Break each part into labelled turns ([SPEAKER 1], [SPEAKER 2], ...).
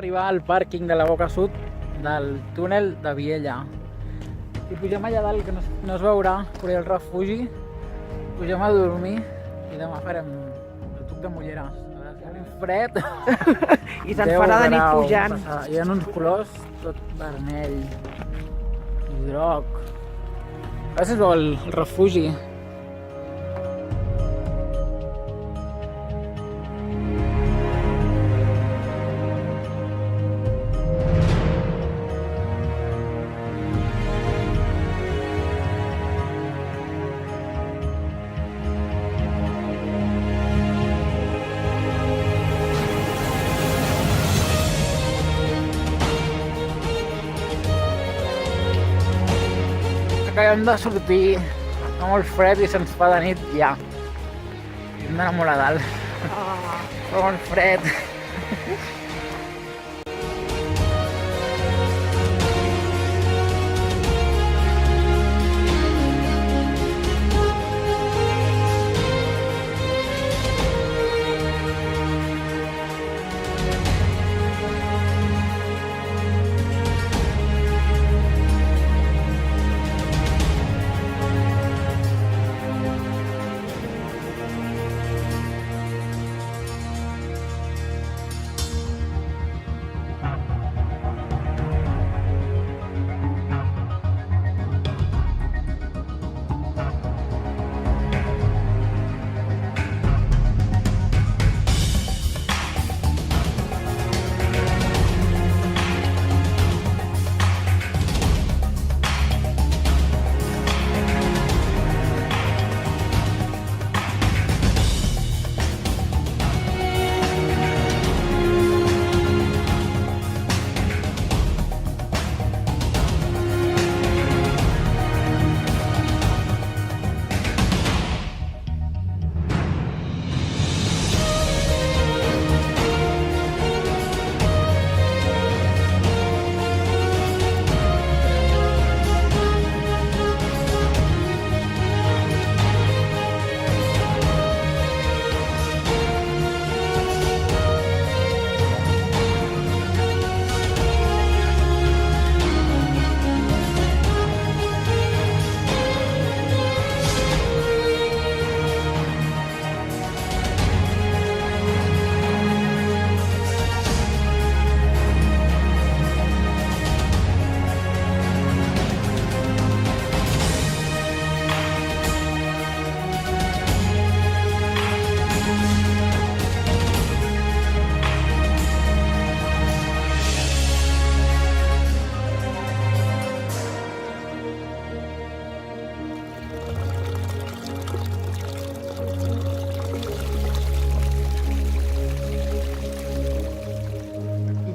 [SPEAKER 1] arribar al pàrquing de la boca sud del túnel de Viella. I pugem allà dalt, que no es veurà, però hi ha el refugi. Pugem a dormir i demà farem el tuc de Mulleres. Fa un fred.
[SPEAKER 2] I se'n farà de nit pujant.
[SPEAKER 1] Hi ha uns colors tot vermell i groc. A veure si es veu el refugi. Acabem de sortir, fa molt fred i se'ns fa de nit ja. I hem d'anar molt a dalt. Fa molt fred.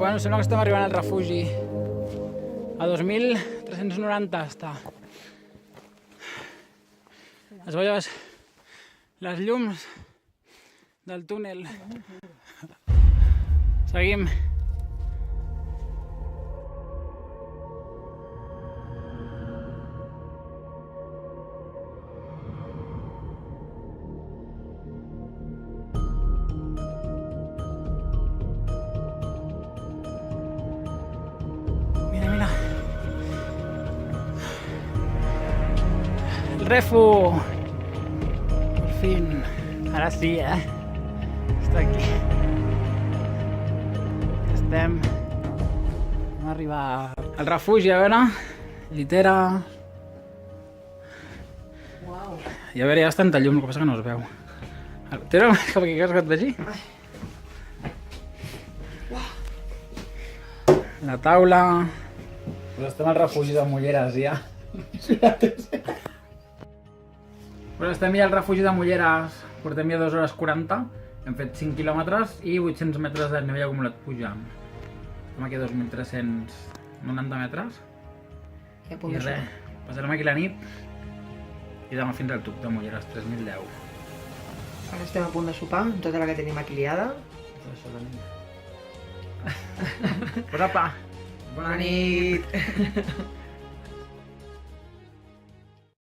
[SPEAKER 1] Bueno, sembla que estem arribant al refugi. A 2.390 està. Es veuen les llums del túnel. Seguim. Refu! Por fin. Ara sí, Està aquí. Estem... Vam arribar al refugi, a veure... Llitera...
[SPEAKER 2] Uau!
[SPEAKER 1] I a veure, hi ha bastanta llum, el que passa que no es veu. Tira cap aquí, que et vegi? La taula... Pues estem al refugi de Mulleres, ja. Pues estem ja al refugi de Mulleres, portem ja 2 hores 40, hem fet 5 quilòmetres i 800 metres de nivell acumulat pujant. Estem aquí a 2.390 metres.
[SPEAKER 2] I
[SPEAKER 1] res, passarem aquí la nit i demà fins al tuc de Mulleres, 3.010.
[SPEAKER 2] Ara estem a punt de sopar, amb tota la que tenim aquí liada.
[SPEAKER 1] Això de nit. Pues apa!
[SPEAKER 2] Bona nit!